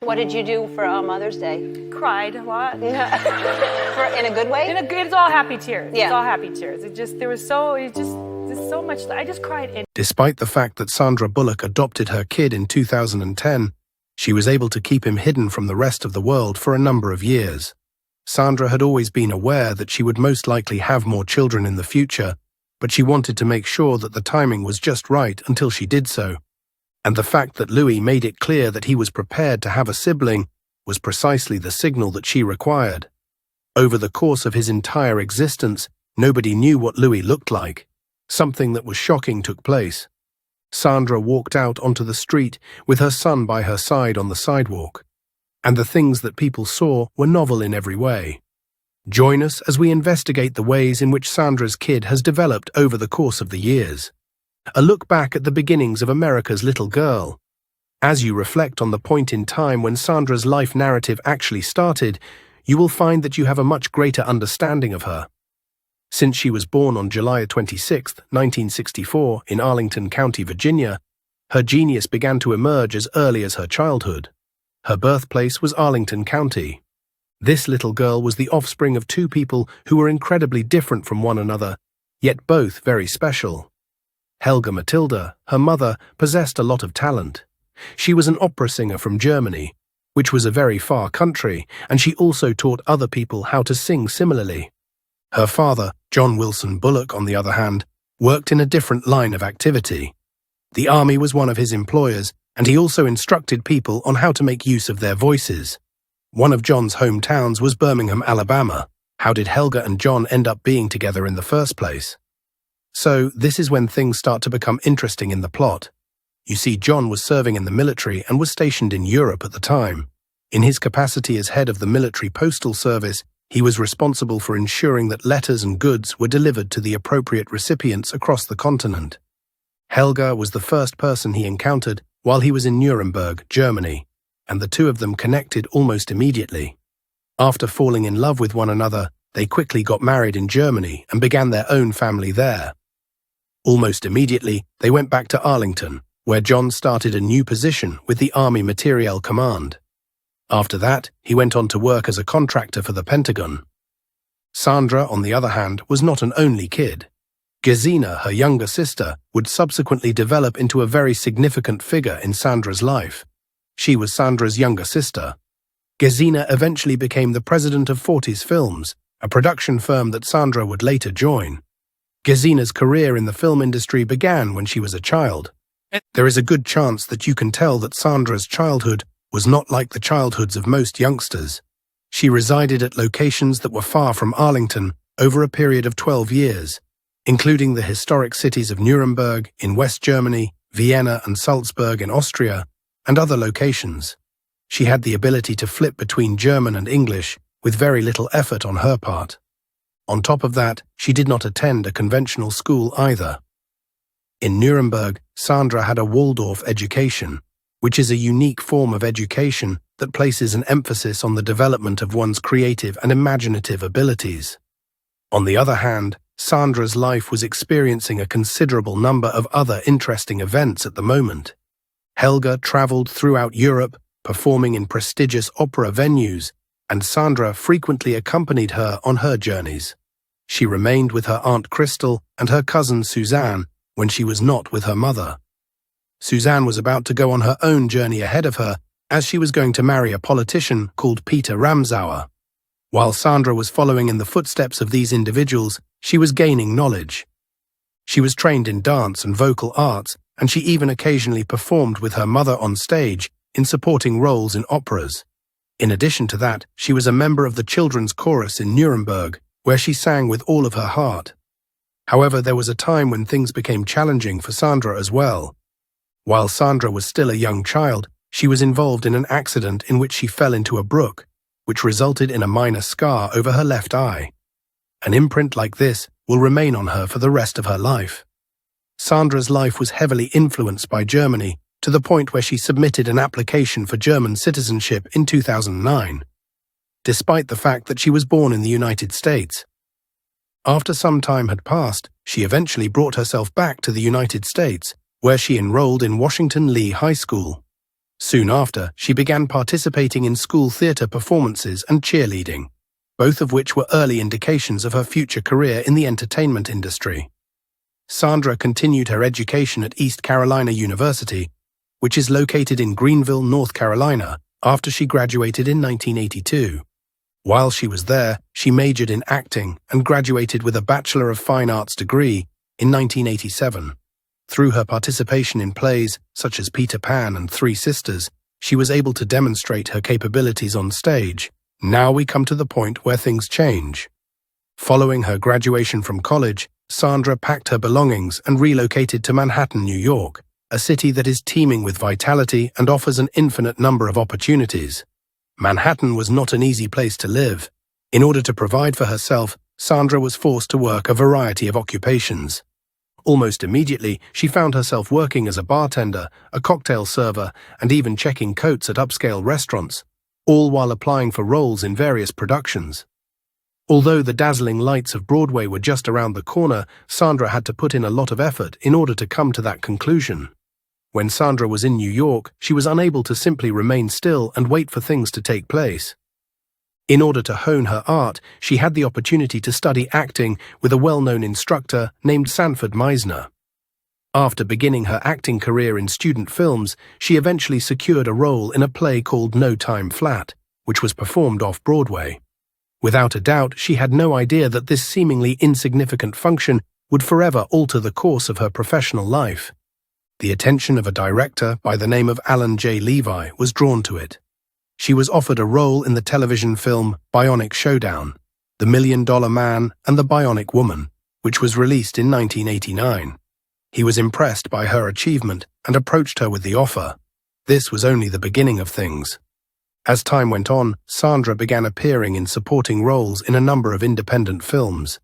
What did you do for Mother's Day? Cried a lot. In a good way? It's all happy tears. Yeah. It's all happy tears. There's so much. I just cried. Despite the fact that Sandra Bullock adopted her kid in 2010, she was able to keep him hidden from the rest of the world for a number of years. Sandra had always been aware that she would most likely have more children in the future, but she wanted to make sure that the timing was just right until she did so. And the fact that Louis made it clear that he was prepared to have a sibling was precisely the signal that she required. Over the course of his entire existence, nobody knew what Louis looked like. Something that was shocking took place. Sandra walked out onto the street with her son by her side on the sidewalk, and the things that people saw were novel in every way. Join us as we investigate the ways in which Sandra's kid has developed over the course of the years. A look back at the beginnings of America's little girl. As you reflect on the point in time when Sandra's life narrative actually started, you will find that you have a much greater understanding of her. Since she was born on July 26, 1964, in Arlington County, Virginia, her genius began to emerge as early as her childhood. Her birthplace was Arlington County. This little girl was the offspring of two people who were incredibly different from one another, yet both very special. Helga Matilda, her mother, possessed a lot of talent. She was an opera singer from Germany, which was a very far country, and she also taught other people how to sing similarly. Her father, John Wilson Bullock, on the other hand, worked in a different line of activity. The army was one of his employers, and he also instructed people on how to make use of their voices. One of John's hometowns was Birmingham, Alabama. How did Helga and John end up being together in the first place? So, this is when things start to become interesting in the plot. You see, John was serving in the military and was stationed in Europe at the time. In his capacity as head of the military postal service, he was responsible for ensuring that letters and goods were delivered to the appropriate recipients across the continent. Helga was the first person he encountered while he was in Nuremberg, Germany, and the two of them connected almost immediately. After falling in love with one another, they quickly got married in Germany and began their own family there. Almost immediately, they went back to Arlington, where John started a new position with the Army Materiel Command. After that, he went on to work as a contractor for the Pentagon. Sandra, on the other hand, was not an only kid. Gesine, her younger sister, would subsequently develop into a very significant figure in Sandra's life. She was Sandra's younger sister. Gesine eventually became the president of Forties Films, a production firm that Sandra would later join. Gesine's career in the film industry began when she was a child. There is a good chance that you can tell that Sandra's childhood was not like the childhoods of most youngsters. She resided at locations that were far from Arlington over a period of 12 years, including the historic cities of Nuremberg in West Germany, Vienna and Salzburg in Austria, and other locations. She had the ability to flip between German and English with very little effort on her part. On top of that, she did not attend a conventional school either. In Nuremberg, Sandra had a Waldorf education, which is a unique form of education that places an emphasis on the development of one's creative and imaginative abilities. On the other hand, Sandra's life was experiencing a considerable number of other interesting events at the moment. Helga traveled throughout Europe, performing in prestigious opera venues, and Sandra frequently accompanied her on her journeys. She remained with her Aunt Crystal and her cousin Suzanne when she was not with her mother. Suzanne was about to go on her own journey ahead of her, as she was going to marry a politician called Peter Ramsauer. While Sandra was following in the footsteps of these individuals, she was gaining knowledge. She was trained in dance and vocal arts, and she even occasionally performed with her mother on stage in supporting roles in operas. In addition to that, she was a member of the children's chorus in Nuremberg, where she sang with all of her heart. However, there was a time when things became challenging for Sandra as well. While Sandra was still a young child, she was involved in an accident in which she fell into a brook, which resulted in a minor scar over her left eye. An imprint like this will remain on her for the rest of her life. Sandra's life was heavily influenced by Germany, to the point where she submitted an application for German citizenship in 2009, despite the fact that she was born in the United States. After some time had passed, she eventually brought herself back to the United States, where she enrolled in Washington Lee High School. Soon after, she began participating in school theatre performances and cheerleading, both of which were early indications of her future career in the entertainment industry. Sandra continued her education at East Carolina University, which is located in Greenville, North Carolina, after she graduated in 1982. While she was there, she majored in acting and graduated with a Bachelor of Fine Arts degree in 1987. Through her participation in plays such as Peter Pan and Three Sisters, she was able to demonstrate her capabilities on stage. Now we come to the point where things change. Following her graduation from college, Sandra packed her belongings and relocated to Manhattan, New York, a city that is teeming with vitality and offers an infinite number of opportunities. Manhattan was not an easy place to live. In order to provide for herself, Sandra was forced to work a variety of occupations. Almost immediately, she found herself working as a bartender, a cocktail server, and even checking coats at upscale restaurants, all while applying for roles in various productions. Although the dazzling lights of Broadway were just around the corner, Sandra had to put in a lot of effort in order to come to that conclusion. When Sandra was in New York, she was unable to simply remain still and wait for things to take place. In order to hone her art, she had the opportunity to study acting with a well-known instructor named Sanford Meisner. After beginning her acting career in student films, she eventually secured a role in a play called No Time Flat, which was performed off-Broadway. Without a doubt, she had no idea that this seemingly insignificant function would forever alter the course of her professional life. The attention of a director by the name of Alan J. Levi was drawn to it. She was offered a role in the television film Bionic Showdown, The $1 Million Man and the Bionic Woman, which was released in 1989. He was impressed by her achievement and approached her with the offer. This was only the beginning of things. As time went on, Sandra began appearing in supporting roles in a number of independent films.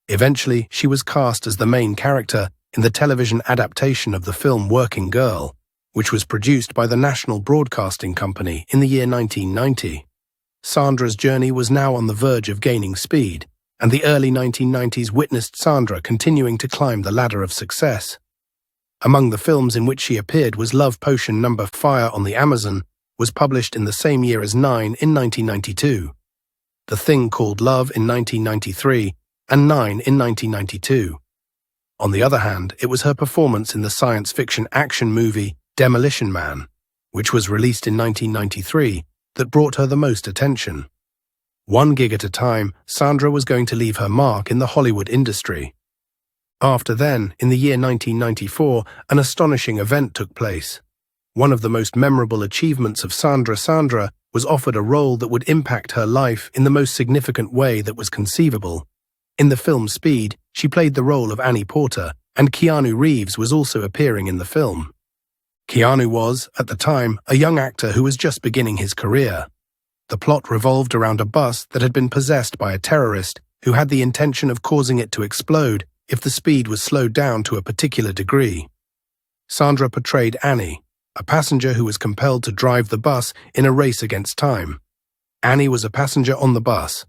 Eventually, she was cast as the main character in the television adaptation of the film Working Girl, which was produced by the National Broadcasting Company in the year 1990. Sandra's journey was now on the verge of gaining speed, and the early 1990s witnessed Sandra continuing to climb the ladder of success. Among the films in which she appeared was Love Potion No. Fire on the Amazon, was published in the same year as Nine in 1992, The Thing Called Love in 1993, and Nine in 1992. On the other hand, it was her performance in the science fiction action movie Demolition Man, which was released in 1993, that brought her the most attention. One gig at a time, Sandra was going to leave her mark in the Hollywood industry. After then, in the year 1994, an astonishing event took place. One of the most memorable achievements of Sandra was offered a role that would impact her life in the most significant way that was conceivable. In the film Speed, she played the role of Annie Porter, and Keanu Reeves was also appearing in the film. Keanu was, at the time, a young actor who was just beginning his career. The plot revolved around a bus that had been possessed by a terrorist who had the intention of causing it to explode if the speed was slowed down to a particular degree. Sandra portrayed Annie, a passenger who was compelled to drive the bus in a race against time. Annie was a passenger on the bus.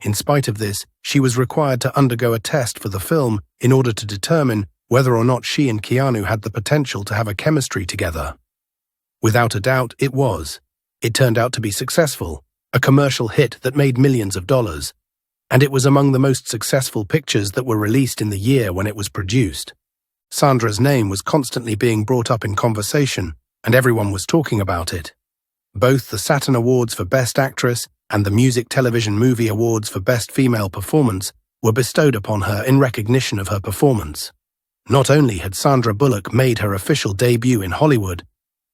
In spite of this, she was required to undergo a test for the film in order to determine whether or not she and Keanu had the potential to have a chemistry together. Without a doubt, it was. It turned out to be successful, a commercial hit that made millions of dollars, and it was among the most successful pictures that were released in the year when it was produced. Sandra's name was constantly being brought up in conversation, and everyone was talking about it. Both the Saturn Awards for Best Actress and the Music Television Movie Awards for Best Female Performance were bestowed upon her in recognition of her performance. Not only had Sandra Bullock made her official debut in Hollywood,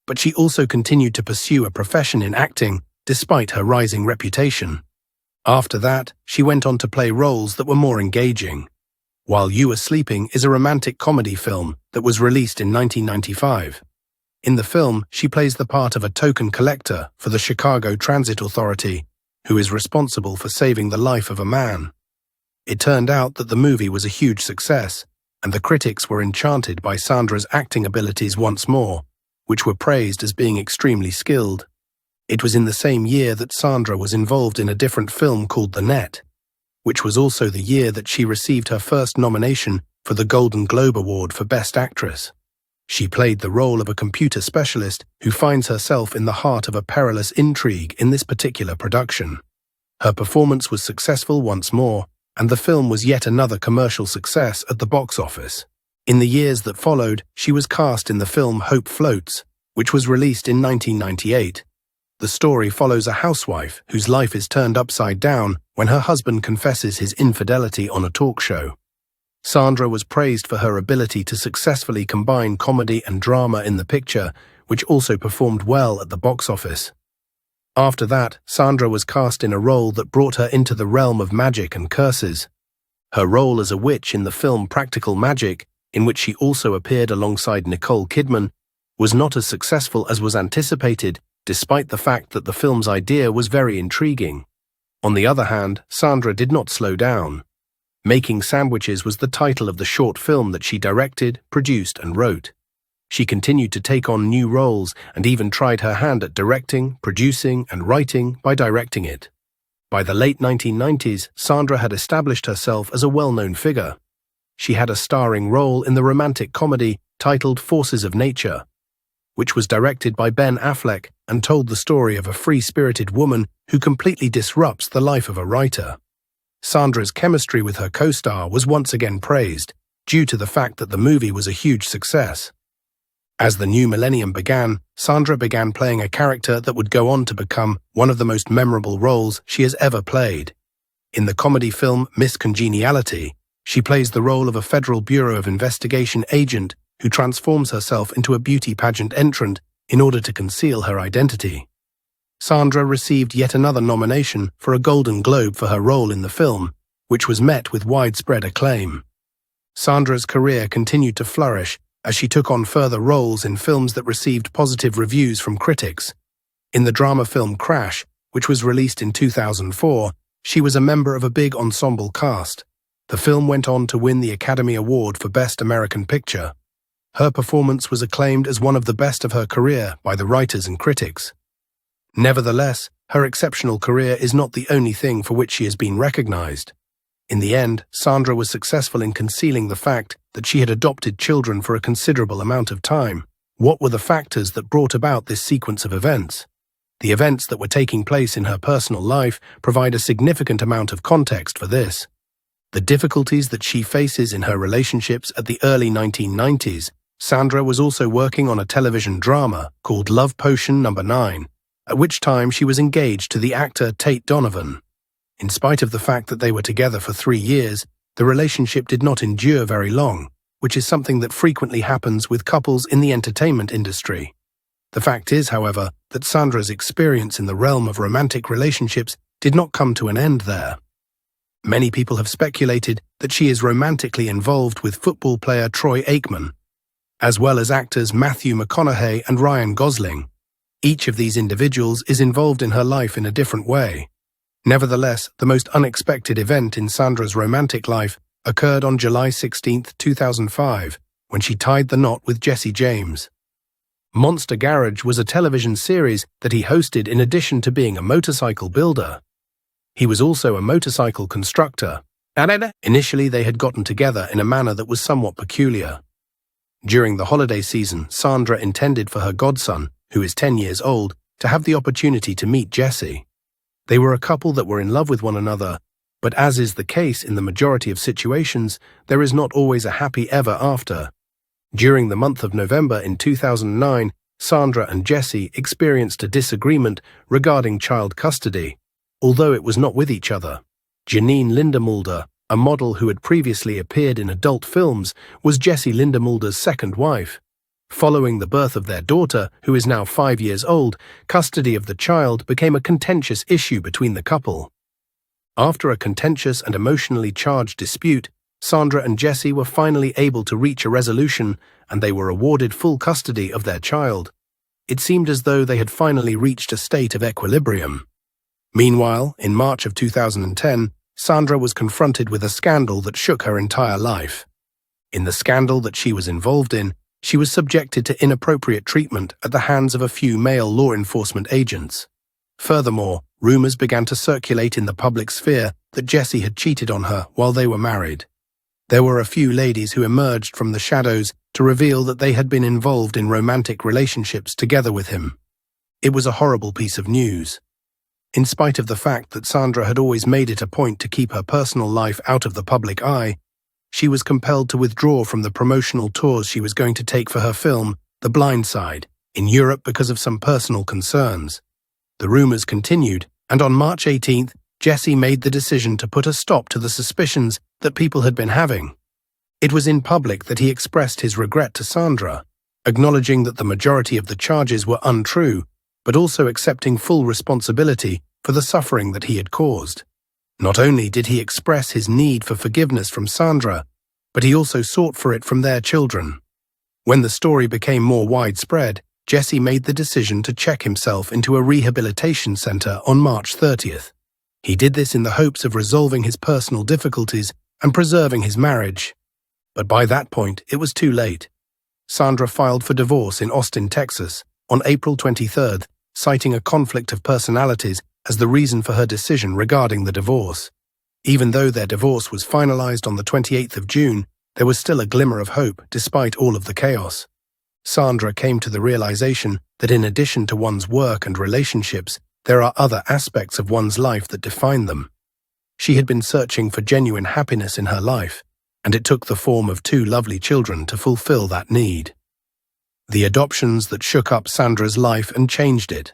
but she also continued to pursue a profession in acting despite her rising reputation. After that, she went on to play roles that were more engaging. While You Were Sleeping is a romantic comedy film that was released in 1995. In the film, she plays the part of a token collector for the Chicago Transit Authority, who is responsible for saving the life of a man. It turned out that the movie was a huge success, and the critics were enchanted by Sandra's acting abilities once more, which were praised as being extremely skilled. It was in the same year that Sandra was involved in a different film called The Net, which was also the year that she received her first nomination for the Golden Globe Award for Best Actress. She played the role of a computer specialist who finds herself in the heart of a perilous intrigue in this particular production. Her performance was successful once more, and the film was yet another commercial success at the box office. In the years that followed, she was cast in the film Hope Floats, which was released in 1998. The story follows a housewife whose life is turned upside down when her husband confesses his infidelity on a talk show. Sandra was praised for her ability to successfully combine comedy and drama in the picture, which also performed well at the box office. After that, Sandra was cast in a role that brought her into the realm of magic and curses. Her role as a witch in the film Practical Magic, in which she also appeared alongside Nicole Kidman, was not as successful as was anticipated, despite the fact that the film's idea was very intriguing. On the other hand, Sandra did not slow down. Making Sandwiches was the title of the short film that she directed, produced, and wrote. She continued to take on new roles and even tried her hand at directing, producing, and writing by directing it. By the late 1990s, Sandra had established herself as a well-known figure. She had a starring role in the romantic comedy titled Forces of Nature, which was directed by Ben Affleck and told the story of a free-spirited woman who completely disrupts the life of a writer. Sandra's chemistry with her co-star was once again praised, due to the fact that the movie was a huge success. As the new millennium began, Sandra began playing a character that would go on to become one of the most memorable roles she has ever played. In the comedy film Miss Congeniality, she plays the role of a Federal Bureau of Investigation agent who transforms herself into a beauty pageant entrant in order to conceal her identity. Sandra received yet another nomination for a Golden Globe for her role in the film, which was met with widespread acclaim. Sandra's career continued to flourish as she took on further roles in films that received positive reviews from critics. In the drama film Crash, which was released in 2004, she was a member of a big ensemble cast. The film went on to win the Academy Award for Best American Picture. Her performance was acclaimed as one of the best of her career by the writers and critics. Nevertheless, her exceptional career is not the only thing for which she has been recognized. In the end, Sandra was successful in concealing the fact that she had adopted children for a considerable amount of time. What were the factors that brought about this sequence of events? The events that were taking place in her personal life provide a significant amount of context for this. The difficulties that she faces in her relationships at the early 1990s. Sandra was also working on a television drama called Love Potion No. 9, at which time she was engaged to the actor Tate Donovan. In spite of the fact that they were together for 3 years, the relationship did not endure very long, which is something that frequently happens with couples in the entertainment industry. The fact is, however, that Sandra's experience in the realm of romantic relationships did not come to an end there. Many people have speculated that she is romantically involved with football player Troy Aikman, as well as actors Matthew McConaughey and Ryan Gosling. Each of these individuals is involved in her life in a different way. Nevertheless, the most unexpected event in Sandra's romantic life occurred on July 16, 2005, when she tied the knot with Jesse James. Monster Garage was a television series that he hosted in addition to being a motorcycle builder. He was also a motorcycle constructor. Initially, they had gotten together in a manner that was somewhat peculiar. During the holiday season, Sandra intended for her godson, who is 10 years old, to have the opportunity to meet Jesse. They were a couple that were in love with one another, but as is the case in the majority of situations, there is not always a happy ever after. During the month of November in 2009, Sandra and Jesse experienced a disagreement regarding child custody, although it was not with each other. Janine Lindemulder, a model who had previously appeared in adult films, was Jesse Lindemulder's second wife. Following the birth of their daughter, who is now 5 years old, custody of the child became a contentious issue between the couple. After a contentious and emotionally charged dispute, Sandra and Jesse were finally able to reach a resolution, and they were awarded full custody of their child. It seemed as though they had finally reached a state of equilibrium. Meanwhile, in March of 2010, Sandra was confronted with a scandal that shook her entire life. In the scandal that she was involved in, she was subjected to inappropriate treatment at the hands of a few male law enforcement agents. Furthermore, rumors began to circulate in the public sphere that Jesse had cheated on her while they were married. There were a few ladies who emerged from the shadows to reveal that they had been involved in romantic relationships together with him. It was a horrible piece of news. In spite of the fact that Sandra had always made it a point to keep her personal life out of the public eye, she was compelled to withdraw from the promotional tours she was going to take for her film, The Blind Side, in Europe because of some personal concerns. The rumors continued, and on March 18th, Jesse made the decision to put a stop to the suspicions that people had been having. It was in public that he expressed his regret to Sandra, acknowledging that the majority of the charges were untrue, but also accepting full responsibility for the suffering that he had caused. Not only did he express his need for forgiveness from Sandra, but he also sought for it from their children. When the story became more widespread, Jesse made the decision to check himself into a rehabilitation center on March 30th. He did this in the hopes of resolving his personal difficulties and preserving his marriage. But by that point, it was too late. Sandra filed for divorce in Austin, Texas, on April 23rd, citing a conflict of personalities as the reason for her decision regarding the divorce. Even though their divorce was finalized on the 28th of June, there was still a glimmer of hope despite all of the chaos. Sandra came to the realization that in addition to one's work and relationships, there are other aspects of one's life that define them. She had been searching for genuine happiness in her life, and it took the form of 2 lovely children to fulfill that need. The adoptions that shook up Sandra's life and changed it.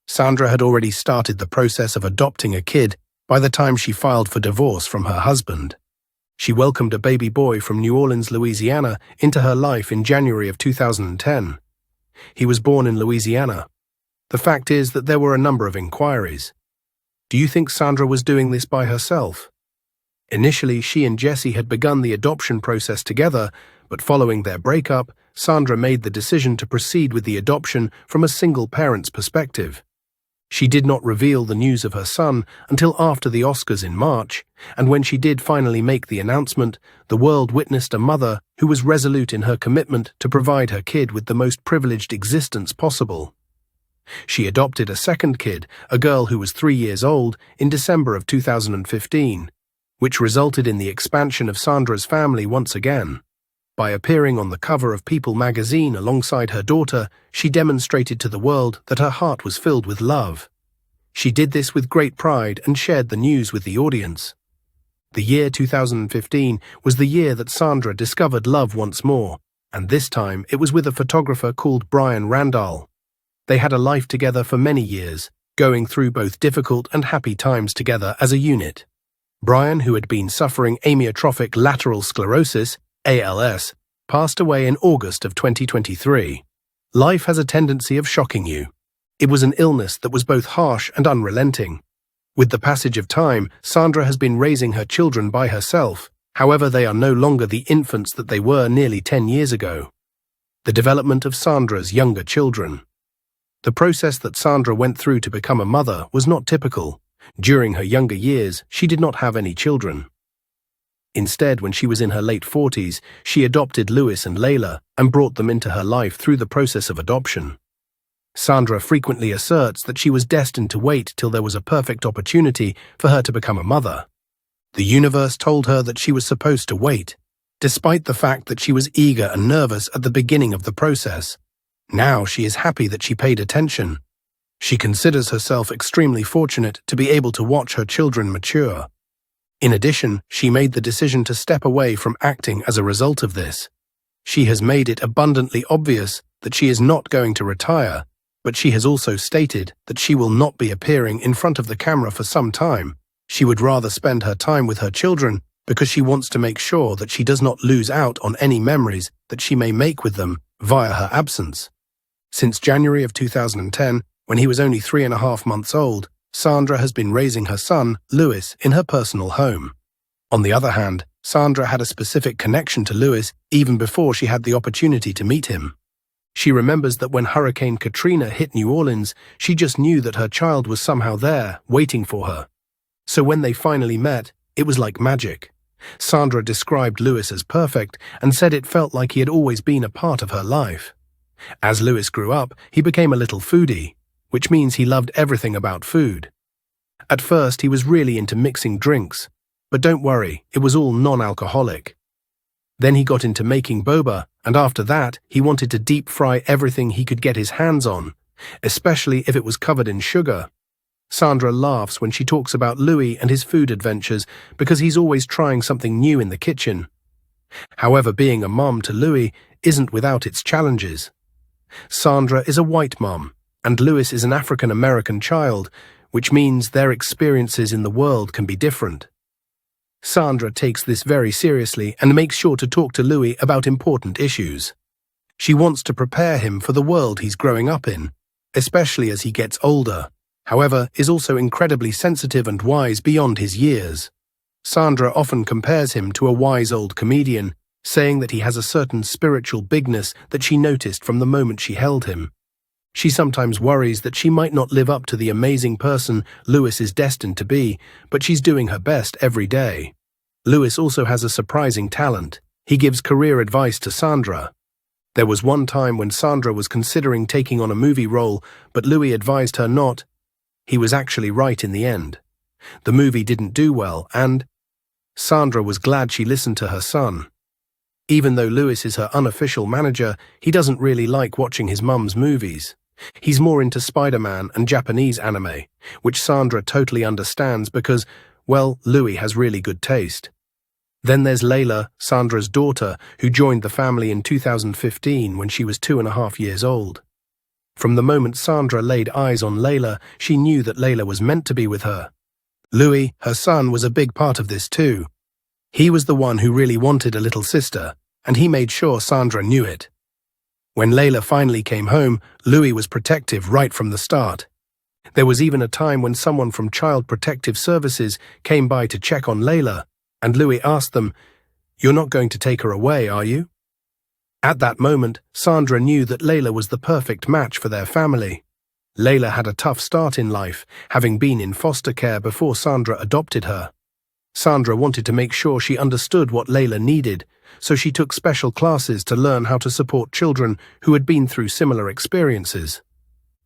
Sandra had already started the process of adopting a kid by the time she filed for divorce from her husband. She welcomed a baby boy from New Orleans, Louisiana, into her life in January of 2010. He was born in Louisiana. The fact is that there were a number of inquiries. Do you think Sandra was doing this by herself? Initially, she and Jesse had begun the adoption process together, but following their breakup, Sandra made the decision to proceed with the adoption from a single parent's perspective. She did not reveal the news of her son until after the Oscars in March, and when she did finally make the announcement, the world witnessed a mother who was resolute in her commitment to provide her kid with the most privileged existence possible. She adopted a second kid, a girl who was 3 years old, in December of 2015, which resulted in the expansion of Sandra's family once again. By appearing on the cover of People magazine alongside her daughter, she demonstrated to the world that her heart was filled with love. She did this with great pride and shared the news with the audience. The year 2015 was the year that Sandra discovered love once more, and this time it was with a photographer called Brian Randall. They had a life together for many years, going through both difficult and happy times together as a unit. Brian, who had been suffering amyotrophic lateral sclerosis, ALS, passed away in August of 2023. Life has a tendency of shocking you. It was an illness that was both harsh and unrelenting. With the passage of time, Sandra has been raising her children by herself. However, they are no longer the infants that they were nearly 10 years ago. The development of Sandra's younger children. The process that Sandra went through to become a mother was not typical. During her younger years, she did not have any children. Instead, when she was in her late 40s, she adopted Louis and Layla and brought them into her life through the process of adoption. Sandra frequently asserts that she was destined to wait till there was a perfect opportunity for her to become a mother. The universe told her that she was supposed to wait, despite the fact that she was eager and nervous at the beginning of the process. Now she is happy that she paid attention. She considers herself extremely fortunate to be able to watch her children mature. In addition, she made the decision to step away from acting as a result of this. She has made it abundantly obvious that she is not going to retire, but she has also stated that she will not be appearing in front of the camera for some time. She would rather spend her time with her children because she wants to make sure that she does not lose out on any memories that she may make with them via her absence. Since January of 2010, when he was only 3.5 months old, Sandra has been raising her son, Louis, in her personal home. On the other hand, Sandra had a specific connection to Louis even before she had the opportunity to meet him. She remembers that when Hurricane Katrina hit New Orleans, she just knew that her child was somehow there, waiting for her. So when they finally met, it was like magic. Sandra described Louis as perfect and said it felt like he had always been a part of her life. As Louis grew up, he became a little foodie, which means he loved everything about food. At first, he was really into mixing drinks, but don't worry, it was all non-alcoholic. Then he got into making boba and after that, he wanted to deep fry everything he could get his hands on, especially if it was covered in sugar. Sandra laughs when she talks about Louis and his food adventures because he's always trying something new in the kitchen. However, being a mom to Louis isn't without its challenges. Sandra is a white mom, and Louis is an African-American child, which means their experiences in the world can be different. Sandra takes this very seriously and makes sure to talk to Louis about important issues. She wants to prepare him for the world he's growing up in, especially as he gets older, however, is also incredibly sensitive and wise beyond his years. Sandra often compares him to a wise old comedian, saying that he has a certain spiritual bigness that she noticed from the moment she held him. She sometimes worries that she might not live up to the amazing person Louis is destined to be, but she's doing her best every day. Louis also has a surprising talent. He gives career advice to Sandra. There was one time when Sandra was considering taking on a movie role, but Louis advised her not. He was actually right in the end. The movie didn't do well, and Sandra was glad she listened to her son. Even though Louis is her unofficial manager, he doesn't really like watching his mum's movies. He's more into Spider-Man and Japanese anime, which Sandra totally understands because, well, Louis has really good taste. Then there's Layla, Sandra's daughter, who joined the family in 2015 when she was 2.5 years old. From the moment Sandra laid eyes on Layla, she knew that Layla was meant to be with her. Louis, her son, was a big part of this too. He was the one who really wanted a little sister, and he made sure Sandra knew it. When Layla finally came home, Louis was protective right from the start. There was even a time when someone from Child Protective Services came by to check on Layla, and Louis asked them, "You're not going to take her away, are you?" At that moment, Sandra knew that Layla was the perfect match for their family. Layla had a tough start in life, having been in foster care before Sandra adopted her. Sandra wanted to make sure she understood what Layla needed, so she took special classes to learn how to support children who had been through similar experiences.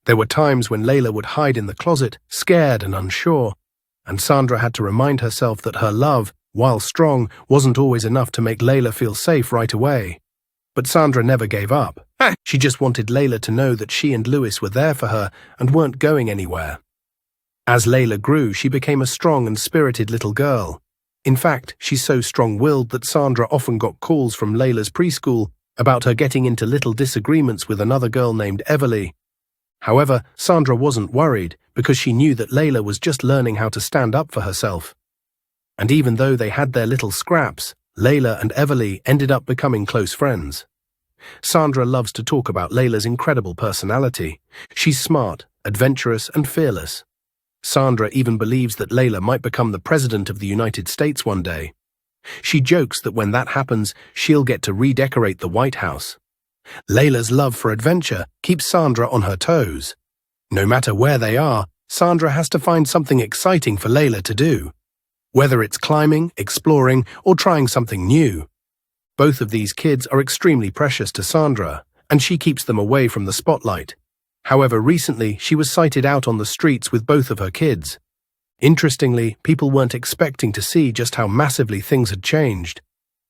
There were times when Layla would hide in the closet, scared and unsure, and Sandra had to remind herself that her love, while strong, wasn't always enough to make Layla feel safe right away. But Sandra never gave up. She just wanted Layla to know that she and Louis were there for her and weren't going anywhere. As Layla grew, she became a strong and spirited little girl. In fact, she's so strong-willed that Sandra often got calls from Layla's preschool about her getting into little disagreements with another girl named Everly. However, Sandra wasn't worried because she knew that Layla was just learning how to stand up for herself. And even though they had their little scraps, Layla and Everly ended up becoming close friends. Sandra loves to talk about Layla's incredible personality. She's smart, adventurous, and fearless. Sandra even believes that Layla might become the President of the United States one day. She jokes that when that happens, she'll get to redecorate the White House. Layla's love for adventure keeps Sandra on her toes. No matter where they are, Sandra has to find something exciting for Layla to do. Whether it's climbing, exploring, or trying something new. Both of these kids are extremely precious to Sandra, and she keeps them away from the spotlight. However, recently she was sighted out on the streets with both of her kids. Interestingly, people weren't expecting to see just how massively things had changed.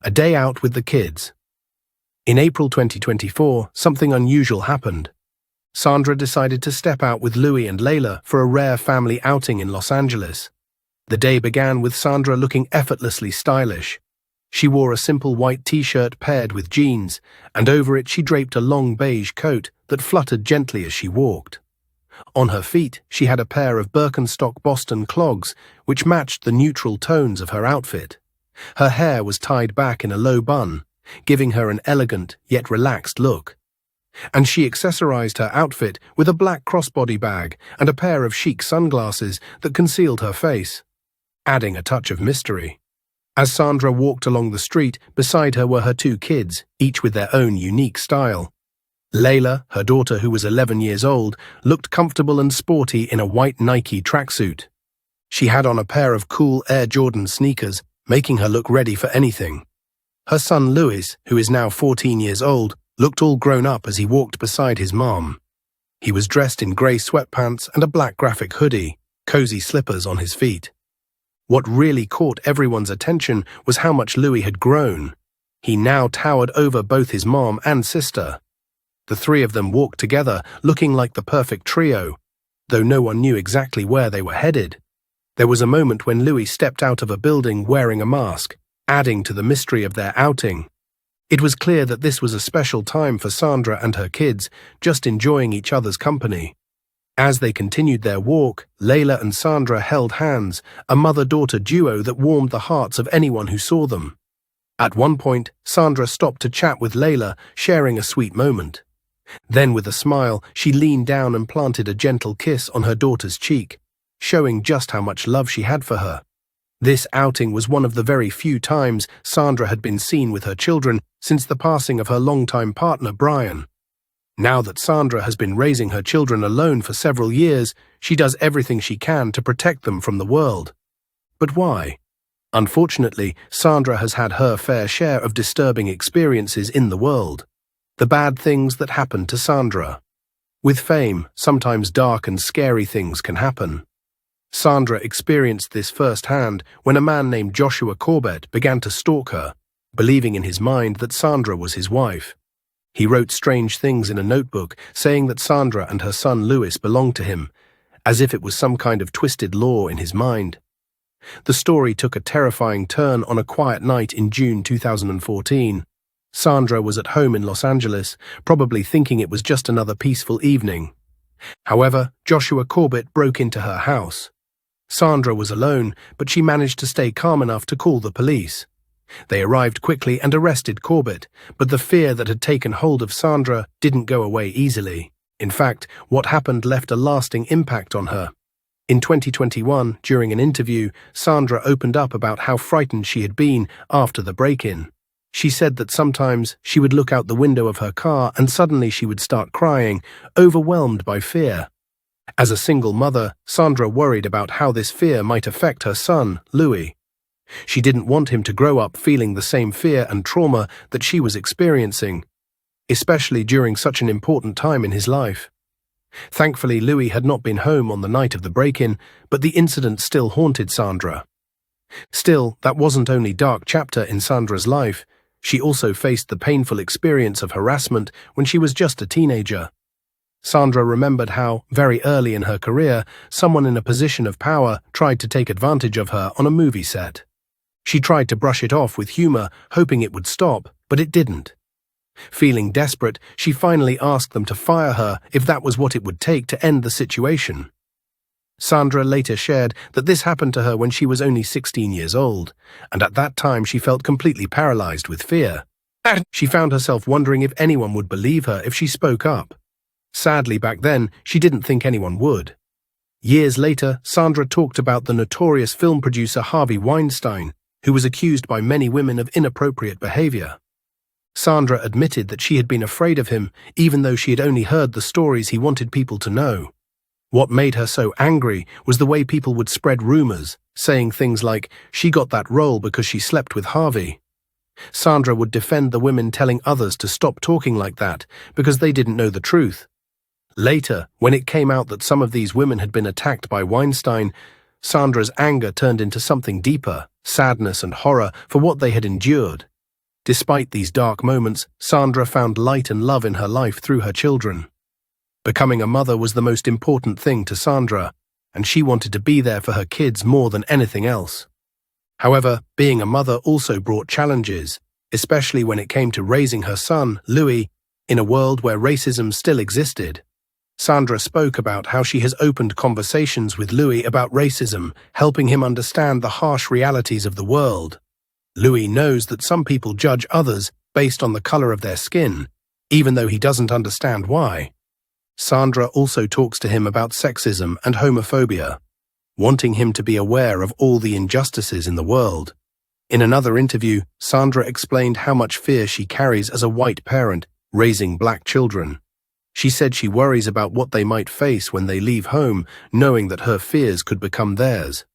A day out with the kids. In April 2024, something unusual happened. Sandra decided to step out with Louis and Layla for a rare family outing in Los Angeles. The day began with Sandra looking effortlessly stylish. She wore a simple white t-shirt paired with jeans, and over it she draped a long beige coat that fluttered gently as she walked. On her feet, she had a pair of Birkenstock Boston clogs, which matched the neutral tones of her outfit. Her hair was tied back in a low bun, giving her an elegant yet relaxed look. And she accessorized her outfit with a black crossbody bag and a pair of chic sunglasses that concealed her face, adding a touch of mystery. As Sandra walked along the street, beside her were her two kids, each with their own unique style. Layla, her daughter who was 11 years old, looked comfortable and sporty in a white Nike tracksuit. She had on a pair of cool Air Jordan sneakers, making her look ready for anything. Her son Louis, who is now 14 years old, looked all grown up as he walked beside his mom. He was dressed in grey sweatpants and a black graphic hoodie, cozy slippers on his feet. What really caught everyone's attention was how much Louis had grown. He now towered over both his mom and sister. The three of them walked together, looking like the perfect trio, though no one knew exactly where they were headed. There was a moment when Louis stepped out of a building wearing a mask, adding to the mystery of their outing. It was clear that this was a special time for Sandra and her kids, just enjoying each other's company. As they continued their walk, Layla and Sandra held hands, a mother-daughter duo that warmed the hearts of anyone who saw them. At one point, Sandra stopped to chat with Layla, sharing a sweet moment. Then, with a smile, she leaned down and planted a gentle kiss on her daughter's cheek, showing just how much love she had for her. This outing was one of the very few times Sandra had been seen with her children since the passing of her longtime partner, Brian. Now that Sandra has been raising her children alone for several years, she does everything she can to protect them from the world. But why? Unfortunately, Sandra has had her fair share of disturbing experiences in the world. The bad things that happened to Sandra. With fame, sometimes dark and scary things can happen. Sandra experienced this firsthand when a man named Joshua Corbett began to stalk her, believing in his mind that Sandra was his wife. He wrote strange things in a notebook, saying that Sandra and her son Louis belonged to him, as if it was some kind of twisted law in his mind. The story took a terrifying turn on a quiet night in June 2014. Sandra was at home in Los Angeles, probably thinking it was just another peaceful evening. However, Joshua Corbett broke into her house. Sandra was alone, but she managed to stay calm enough to call the police. They arrived quickly and arrested Corbett, but the fear that had taken hold of Sandra didn't go away easily. In fact, what happened left a lasting impact on her. In 2021, during an interview, Sandra opened up about how frightened she had been after the break-in. She said that sometimes she would look out the window of her car and suddenly she would start crying, overwhelmed by fear. As a single mother, Sandra worried about how this fear might affect her son, Louis. She didn't want him to grow up feeling the same fear and trauma that she was experiencing, especially during such an important time in his life. Thankfully, Louis had not been home on the night of the break-in, but the incident still haunted Sandra. Still, that wasn't only a dark chapter in Sandra's life. She also faced the painful experience of harassment when she was just a teenager. Sandra remembered how, very early in her career, someone in a position of power tried to take advantage of her on a movie set. She tried to brush it off with humor, hoping it would stop, but it didn't. Feeling desperate, she finally asked them to fire her if that was what it would take to end the situation. Sandra later shared that this happened to her when she was only 16 years old, and at that time she felt completely paralyzed with fear. She found herself wondering if anyone would believe her if she spoke up. Sadly, back then, she didn't think anyone would. Years later, Sandra talked about the notorious film producer Harvey Weinstein, who was accused by many women of inappropriate behavior. Sandra admitted that she had been afraid of him, even though she had only heard the stories he wanted people to know. What made her so angry was the way people would spread rumors, saying things like, "She got that role because she slept with Harvey." Sandra would defend the women telling others to stop talking like that because they didn't know the truth. Later, when it came out that some of these women had been attacked by Weinstein, Sandra's anger turned into something deeper, sadness and horror for what they had endured. Despite these dark moments, Sandra found light and love in her life through her children. Becoming a mother was the most important thing to Sandra, and she wanted to be there for her kids more than anything else. However, being a mother also brought challenges, especially when it came to raising her son, Louis, in a world where racism still existed. Sandra spoke about how she has opened conversations with Louis about racism, helping him understand the harsh realities of the world. Louis knows that some people judge others based on the color of their skin, even though he doesn't understand why. Sandra also talks to him about sexism and homophobia, wanting him to be aware of all the injustices in the world. In another interview, Sandra explained how much fear she carries as a white parent raising black children. She said she worries about what they might face when they leave home, knowing that her fears could become theirs.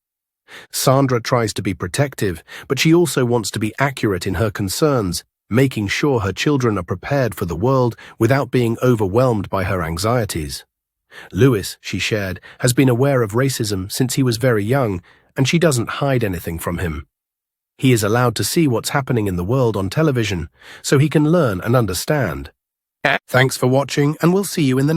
Sandra tries to be protective, but she also wants to be accurate in her concerns, making sure her children are prepared for the world without being overwhelmed by her anxieties. Louis, she shared, has been aware of racism since he was very young, and she doesn't hide anything from him. He is allowed to see what's happening in the world on television, so he can learn and understand. Thanks for watching, and we'll see you in the